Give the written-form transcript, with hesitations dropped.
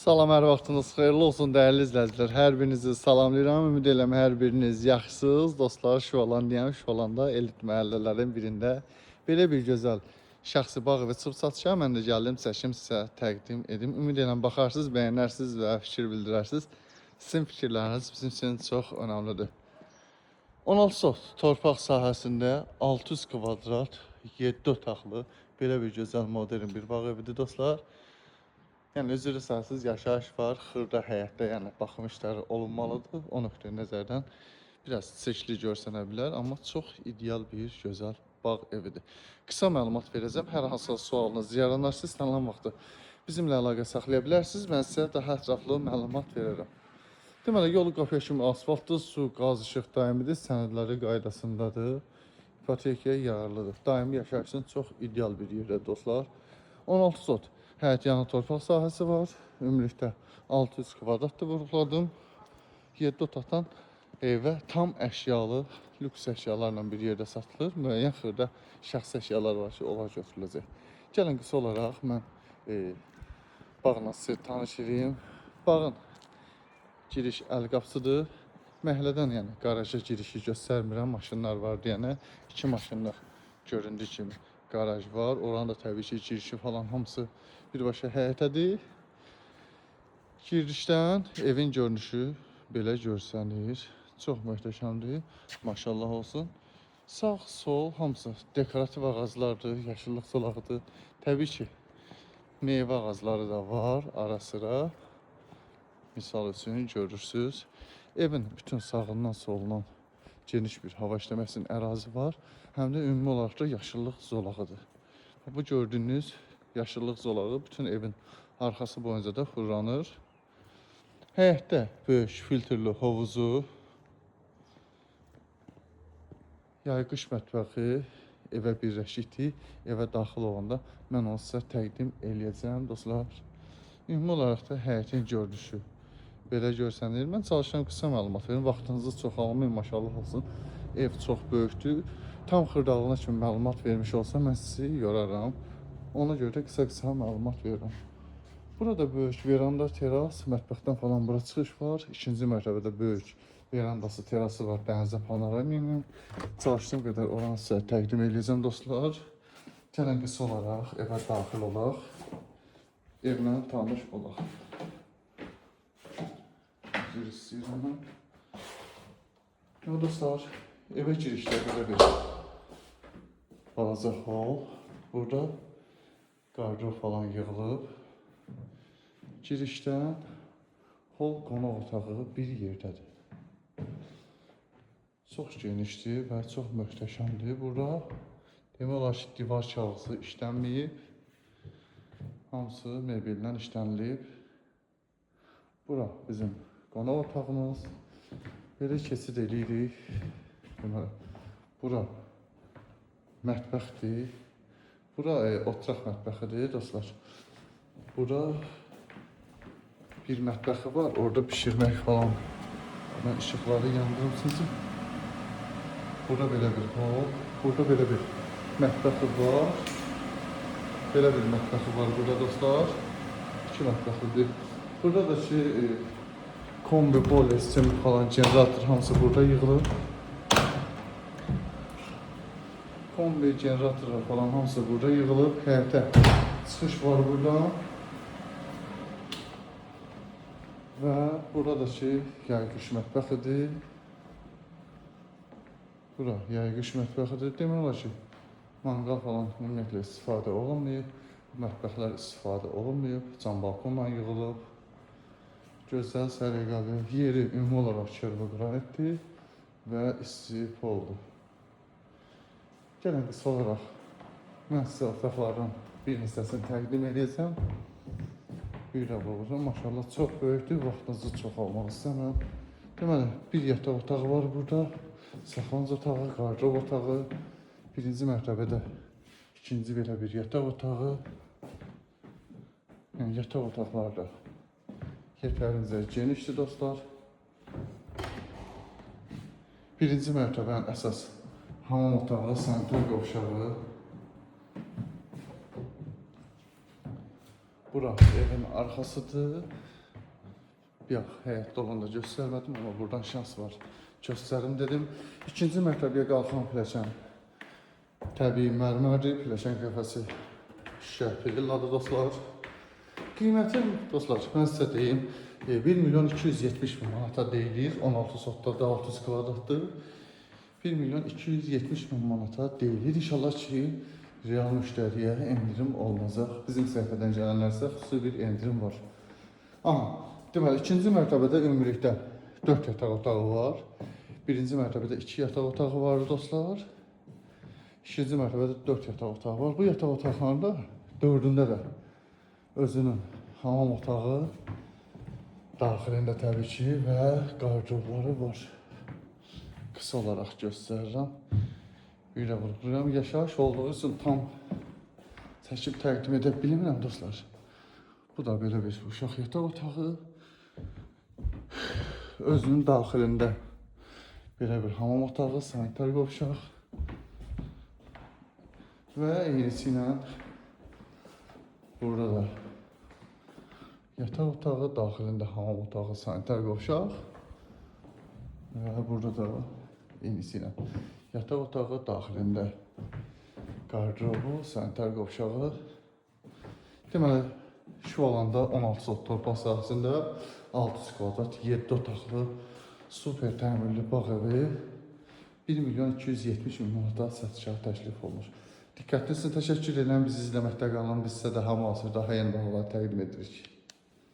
Salam, hər vaxtınız xeyirli olsun dəyərli izləyicilər. Hər birinizi salamlayıram. Ümid edirəm hər biriniz yaxşısınız. Dostlar, Şuvalanda elit məhəllələrin birində belə bir gözəl şəxsi bağ və çıb satışa mən də gəldim, çəkim sizə təqdim edim. Ümid edirəm baxarsınız, bəyənərsiniz və fikir bildirərsiniz. Sizin fikirləriniz bizim üçün çox önəmlidir. 16 sot torpaq sahəsində 600 kvadrat 7 otaqlı belə bir gözəl modern bir bağ evidir dostlar. Yəni üzrə sahəsiz yaşayış var, xırda həyətdə, yəni baxım işləri olunmalıdır. O nöqteyi nəzərdən biraz çirkli görsənə bilər, amma çox ideal bir gözəl bağ evidir. Qısa məlumat verəcəm. Hər hansı sualınız yaranarsa istənilən vaxtı bizimlə əlaqə saxlaya bilərsiniz. Mən sizə daha ətraflı məlumat verərəm. Deməli, yolu qapıya kimi asfaltdır, su, qaz, işıq daimidir, sənədləri qaydasındadır, ipotekaya yararlıdır. Daimi yaşayış üçün çox ideal bir yerdir dostlar. 16 sot həyət yanı torpaq sahəsi var. Ümumilikdə 600 kvadratda vurğuladım. 7 otaqdan evə tam əşyalı, lüks əşyalarla bir yerdə satılır. Müəyyən xırda şəxsi əşyalar var ki, onlar götürüləcək. Gəlin qısa olaraq mən bağla sizi tanış edeyim. Bağın giriş əl qapısıdır. Məhəllədən, yəni qaraja girişi göstərmirəm, maşınlar var deyənə. 2 maşınlıq göründüyü kimi qaraj var. Oranın da təbii ki, girişi falan hamısı birbaşa həyətədir. Girişdən evin görünüşü belə görsənir. Çox möhtəşəmdir. Maşallah olsun. Sağ, sol hamısı dekorativ ağaclardır, yaşıllıq zolağıdır. Təbii ki, meyvə ağacları da var ara sıra. Misal üçün görürsünüz. Evin bütün sağından solundan geniş bir hava işləmək üçün ərazi var. Həm də ümumi olaraq da yaşıllıq zolağıdır. Bu gördüyünüz yaşıllıq zolağı bütün evin arxası boyunca da fırlanır. Həyətdə böyük filtrli hovuzu, yay-qış mətbəxi evə birləşikdir. Evə daxil olanda mən onu sizə təqdim eləyəcəm dostlar. Ümumi olaraq da həyətin görünüşü belə görsənir. Mən çalışıram qısa məlumat verim. Vaxtınızı çox almayın, maşallah olsun. Ev çox böyükdür. Tam xırdalığına kimi məlumat vermiş olsa mən sizi yoraram. Ona görə də qısa məlumat verirəm. Burada böyük veranda, teras, mətbəxdən falan bura çıxış var. İkinci mərtəbədə böyük verandası, terası var. Dənizə panoramiylə. Çalışdığım qədər oranı sizə təqdim edəcəm dostlar. Gəlin qısa olaraq evə daxil olaq. Evlə tanış olaq. Üzr istəyirəm mən. Dostlar, evə girişdə belə bir balaca hol. Burada qardır falan yığılıb. Girişdən hol qonaq otağı bir yerdədir. Çox genişdir və çox möhtəşəmdir. Burada demək olar ki, divar kağızı işlənməyib. Hamısı mebeldən işlənilib. Bura bizim qonaq otağımız. Belə keçid eləyirik. Bura mətbəxdir. Bura oturaq mətbəxidir dostlar. Bura bir mətbəxi var. Orada pişirmək falan. Mən işıqları yandırım sizin. Burada belə bir hol. Burada belə bir mətbəxi var. Belə bir mətbəxi var burada dostlar. 2 mətbəxidir. Burada da ki, kombi, boiler sistemi falan, generator hamısı burada yığılır. Kombi, generator falan hamısı burada yığılıb. Həyətə çıxış var burada. Və burada da ki, yay-qış mətbəxidir. Bura yay-qış mətbəxidir. Demək olar ki, manqal falan ümumiyyətlə istifadə olunmayıb. Mətbəxlər istifadə olunmayıb. Cam balkonla yığılıb. Gözəl, səliqəli. Yeri ümumi olaraq kərvə qranitdir və isti poldur. Gəlin qısa olaraq mən sizə otaqlardan bir hissəsini təqdim edəcəm. Bir də bulacağım. Maşallah çox böyükdür. Vaxtınızı çox almaq istəmirəm. Deməli, bir yataq otağı var burada. Saxlanıc otağı, qardırob otağı. Birinci mərtəbədə ikinci belə bir yataq otağı. Yəni, yataq otaqlarda yetərincə genişdir dostlar. Birinci mərtəbənin əsas hamam otağı, sanitar qovşağı. Bura evin arxasıdır. Yox, həyətdə olanda göstərmədim, amma buradan şans var. Göstərim dedim. İkinci mərtəbəyə qalxan pilləkən təbii mərmərdir, pilləkən qəfəsi şüşə villadır dostlar. Qiyməti dostlar, mən sizə deyim, 1.270.000 manata deyilir, 16 sotda 600 kvadratdır. 1.270.000 manata deyilir. İnşallah ki, real müştəriyə endirim olunacaq. Bizim səhifədən gələnlərsə xüsusi bir endirim var. Aha, deməli, ikinci mərtəbədə ümumilikdə 4 yataq otağı var. Birinci mərtəbədə 2 yataq otağı var dostlar. İkinci mərtəbədə 4 yataq otağı var. Bu yataq otaqlarında dördündə də özünün hamam otağı, daxilində təbii ki, və qardırobları var. Qısa olaraq göstərirəm. Bir də vurgulayıram. Yaşayış olduğu üçün tam çəkib təqdim edə bilmirəm dostlar. Bu da belə bir uşaq yataq otağı. Özünün daxilində belə bir hamam otağı, sanitar qovşaq və eynisi ilə burada da yataq otağı, daxilində hamam otağı, sanitar qovşaq və burada da eynisi ilə yataq otağı, daxilində qardırobu, sanitar qovşağı. Deməli, şu alanda 16 sot torpaq sahəsində 600 kvadrat, 7 otaqlı, super təmirli bağ evi 1.270.000 manata satışa təklif olunur. Diqqətiniz üçün təşəkkür edirəm. Bizi izləməkdə qalın. Biz sizə daha müasir, daha yeni bağlar təqdim edirik.